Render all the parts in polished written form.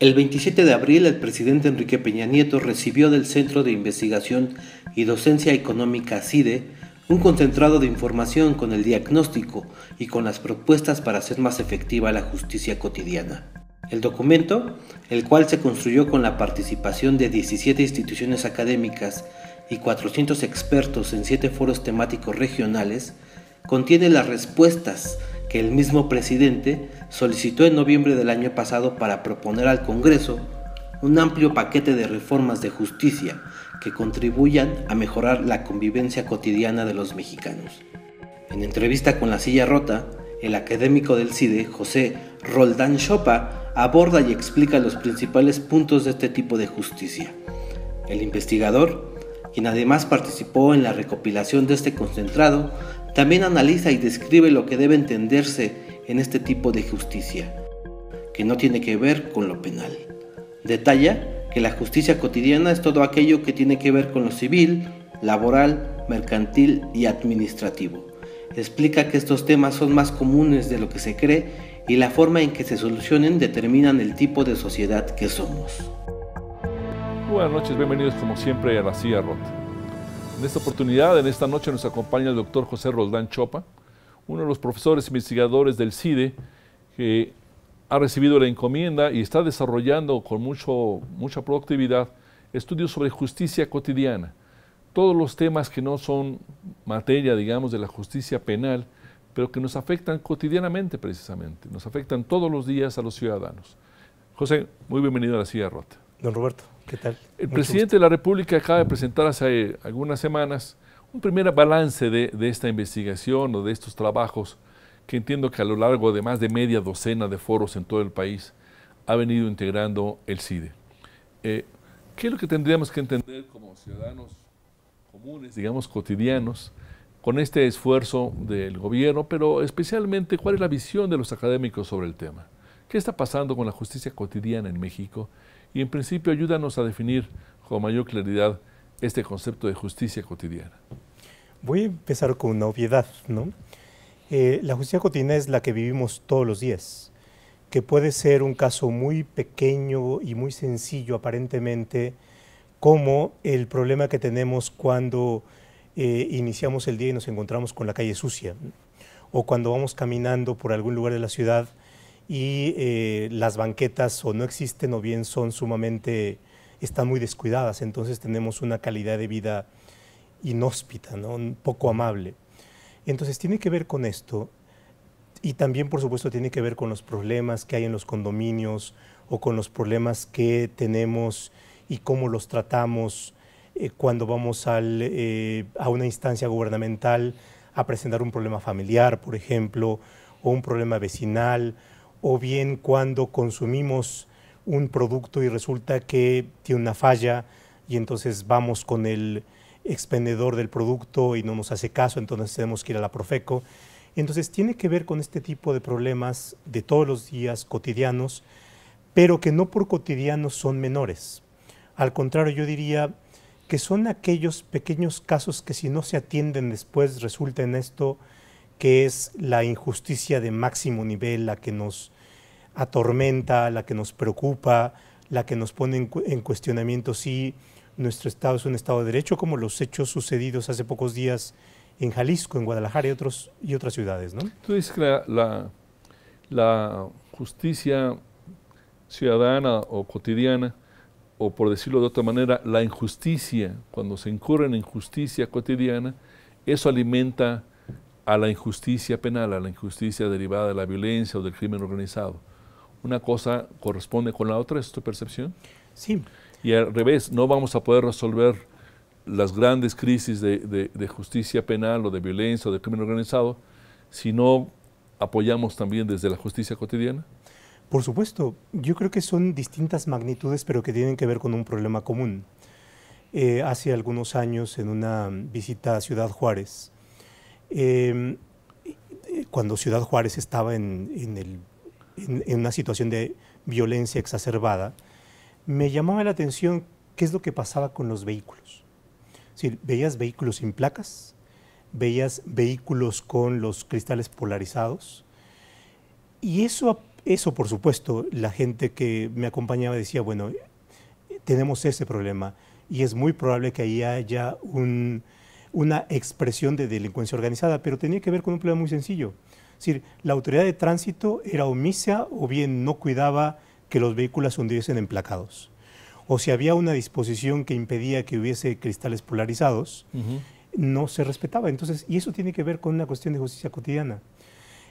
El 27 de abril, el presidente Enrique Peña Nieto recibió del Centro de Investigación y Docencia Económica CIDE un concentrado de información con el diagnóstico y con las propuestas para hacer más efectiva la justicia cotidiana. El documento, el cual se construyó con la participación de 17 instituciones académicas y 400 expertos en 7 foros temáticos regionales, contiene las respuestas que el mismo presidente solicitó en noviembre del año pasado para proponer al Congreso un amplio paquete de reformas de justicia que contribuyan a mejorar la convivencia cotidiana de los mexicanos. En entrevista con La Silla Rota, el académico del CIDE, José Roldán Chopa, aborda y explica los principales puntos de este tipo de justicia. El investigador, quien además participó en la recopilación de este concentrado, también analiza y describe lo que debe entenderse en este tipo de justicia, que no tiene que ver con lo penal. Detalla que la justicia cotidiana es todo aquello que tiene que ver con lo civil, laboral, mercantil y administrativo. Explica que estos temas son más comunes de lo que se cree y la forma en que se solucionen determinan el tipo de sociedad que somos. Buenas noches, bienvenidos como siempre a La Silla Rota. En esta oportunidad, en esta noche nos acompaña el doctor José Roldán Chopa, uno de los profesores investigadores del CIDE que ha recibido la encomienda y está desarrollando con mucha productividad estudios sobre justicia cotidiana. Todos los temas que no son materia, digamos, de la justicia penal, pero que nos afectan cotidianamente precisamente, nos afectan todos los días a los ciudadanos. José, muy bienvenido a La Silla Rota. Don Roberto, ¿qué tal? El presidente de la República acaba de presentar hace algunas semanas un primer balance de esta investigación o de estos trabajos que entiendo que a lo largo de más de media docena de foros en todo el país ha venido integrando el CIDE. ¿Qué es lo que tendríamos que entender como ciudadanos comunes, digamos cotidianos, con este esfuerzo del gobierno, pero especialmente cuál es la visión de los académicos sobre el tema? ¿Qué está pasando con la justicia cotidiana en México? Y en principio ayúdanos a definir con mayor claridad este concepto de justicia cotidiana. Voy a empezar con una obviedad, ¿no? La justicia cotidiana es la que vivimos todos los días, que puede ser un caso muy pequeño y muy sencillo aparentemente, como el problema que tenemos cuando iniciamos el día y nos encontramos con la calle sucia, o cuando vamos caminando por algún lugar de la ciudad y las banquetas o no existen o bien son están muy descuidadas, entonces tenemos una calidad de vida inhóspita, ¿no? Un poco amable. Entonces tiene que ver con esto y también por supuesto tiene que ver con los problemas que hay en los condominios o con los problemas que tenemos y cómo los tratamos cuando vamos a una instancia gubernamental a presentar un problema familiar, por ejemplo, o un problema vecinal, o bien cuando consumimos un producto y resulta que tiene una falla y entonces vamos con el expendedor del producto y no nos hace caso, entonces tenemos que ir a la Profeco. Entonces tiene que ver con este tipo de problemas de todos los días cotidianos, pero que no por cotidianos son menores. Al contrario, yo diría que son aquellos pequeños casos que si no se atienden después resulta en esto que es la injusticia de máximo nivel, la que nos atormenta, la que nos preocupa, la que nos pone en cuestionamiento si nuestro Estado es un Estado de Derecho, como los hechos sucedidos hace pocos días en Jalisco, en Guadalajara y otras ciudades, ¿no? Tú dices que la justicia ciudadana o cotidiana, o por decirlo de otra manera, la injusticia, cuando se incurre en injusticia cotidiana, eso alimenta a la injusticia penal, a la injusticia derivada de la violencia o del crimen organizado. Una cosa corresponde con la otra, ¿es tu percepción? Sí. Y al revés, no vamos a poder resolver las grandes crisis de justicia penal o de violencia o de crimen organizado si no apoyamos también desde la justicia cotidiana. Por supuesto, yo creo que son distintas magnitudes, pero que tienen que ver con un problema común. Hace algunos años, en una visita a Ciudad Juárez, cuando Ciudad Juárez estaba en una situación de violencia exacerbada, me llamaba la atención qué es lo que pasaba con los vehículos. Es decir, veías vehículos sin placas, veías vehículos con los cristales polarizados, y eso Eso, por supuesto, la gente que me acompañaba decía, bueno, tenemos ese problema y es muy probable que ahí haya una expresión de delincuencia organizada, pero tenía que ver con un problema muy sencillo. Es decir, la autoridad de tránsito era omisa o bien no cuidaba que los vehículos anduviesen emplacados. O si había una disposición que impedía que hubiese cristales polarizados, no se respetaba. Entonces, y eso tiene que ver con una cuestión de justicia cotidiana.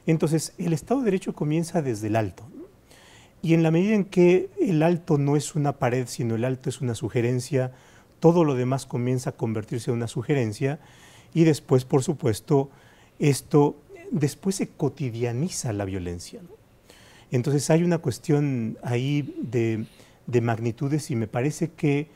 Entonces, el Estado de Derecho comienza desde el alto, ¿no? Y en la medida en que el alto no es una pared, sino el alto es una sugerencia, todo lo demás comienza a convertirse en una sugerencia y después, por supuesto, después se cotidianiza la violencia, ¿no? Entonces hay una cuestión ahí de magnitudes y me parece que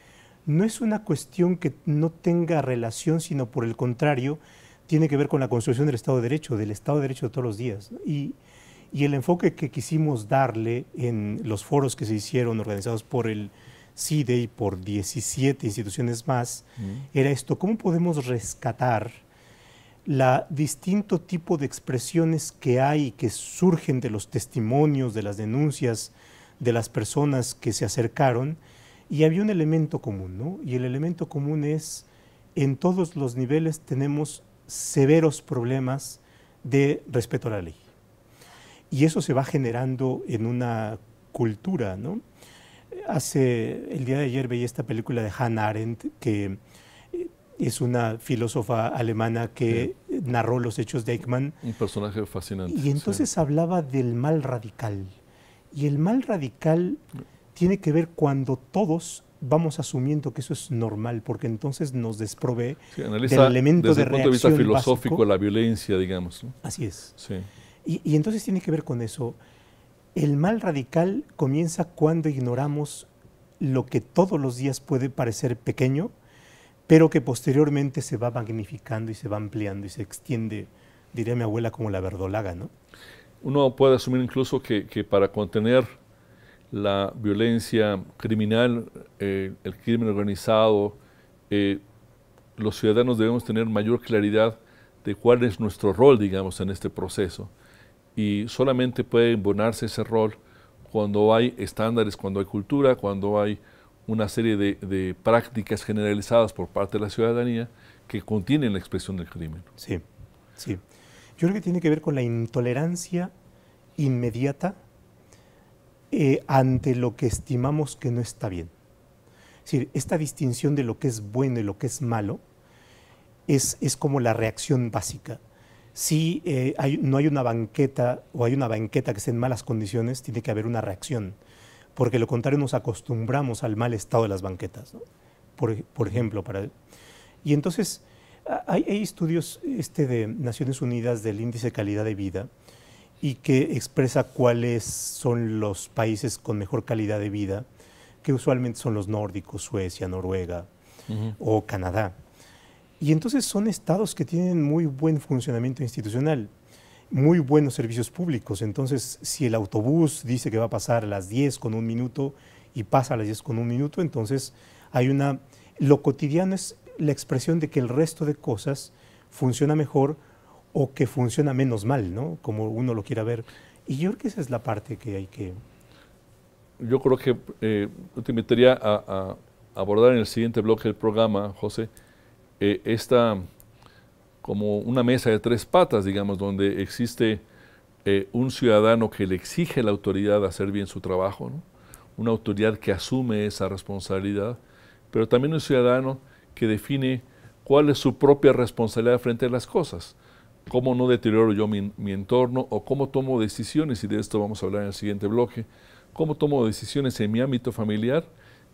no es una cuestión que no tenga relación, sino por el contrario, tiene que ver con la construcción del Estado de Derecho de todos los días, ¿no? Y el enfoque que quisimos darle en los foros que se hicieron organizados por el CIDE y por 17 instituciones más, era esto: ¿cómo podemos rescatar la distinto tipo de expresiones que hay, que surgen de los testimonios, de las denuncias de las personas que se acercaron? Y había un elemento común, ¿no? Y el elemento común es, en todos los niveles tenemos severos problemas de respeto a la ley. Y eso se va generando en una cultura, ¿no? El día de ayer veía esta película de Hannah Arendt, que es una filósofa alemana que narró los hechos de Eichmann. Un personaje fascinante. Y entonces hablaba del mal radical. Y el mal radical tiene que ver cuando todos vamos asumiendo que eso es normal, porque entonces nos desprovee del elemento de reacción básico. Desde el punto de vista filosófico, la violencia, digamos, ¿no? Así es. Sí. Y entonces tiene que ver con eso. El mal radical comienza cuando ignoramos lo que todos los días puede parecer pequeño, pero que posteriormente se va magnificando y se va ampliando y se extiende, diría mi abuela, como la verdolaga, ¿no? Uno puede asumir incluso que para contener la violencia criminal, el crimen organizado, los ciudadanos debemos tener mayor claridad de cuál es nuestro rol, digamos, en este proceso. Y solamente puede embonarse ese rol cuando hay estándares, cuando hay cultura, cuando hay una serie de prácticas generalizadas por parte de la ciudadanía que contienen la expresión del crimen. Sí, sí. Yo creo que tiene que ver con la intolerancia inmediata ante lo que estimamos que no está bien. Es decir, esta distinción de lo que es bueno y lo que es malo es como la reacción básica. Si no hay una banqueta o hay una banqueta que esté en malas condiciones, tiene que haber una reacción, porque de lo contrario nos acostumbramos al mal estado de las banquetas, ¿no? Por ejemplo, y entonces hay estudios de Naciones Unidas del índice de calidad de vida y que expresa cuáles son los países con mejor calidad de vida, que usualmente son los nórdicos, Suecia, Noruega o Canadá. Y entonces son estados que tienen muy buen funcionamiento institucional, muy buenos servicios públicos. Entonces, si el autobús dice que va a pasar a las 10 con un minuto y pasa a las 10 con un minuto, entonces lo cotidiano es la expresión de que el resto de cosas funciona mejor o que funciona menos mal, ¿no? Como uno lo quiera ver. Y yo creo que esa es la parte que hay que... Yo creo que te invitaría a abordar en el siguiente bloque del programa, José, esta como una mesa de tres patas, digamos, donde existe un ciudadano que le exige a la autoridad hacer bien su trabajo, ¿no? Una autoridad que asume esa responsabilidad, pero también un ciudadano que define cuál es su propia responsabilidad frente a las cosas, cómo no deterioro yo mi entorno o cómo tomo decisiones, y de esto vamos a hablar en el siguiente bloque, cómo tomo decisiones en mi ámbito familiar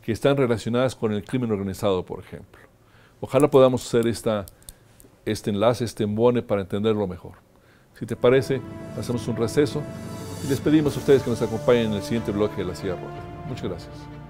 que están relacionadas con el crimen organizado, por ejemplo. Ojalá podamos hacer este enlace, este embone para entenderlo mejor. Si te parece, hacemos un receso y les pedimos a ustedes que nos acompañen en el siguiente bloque de La Silla Rota. Muchas gracias.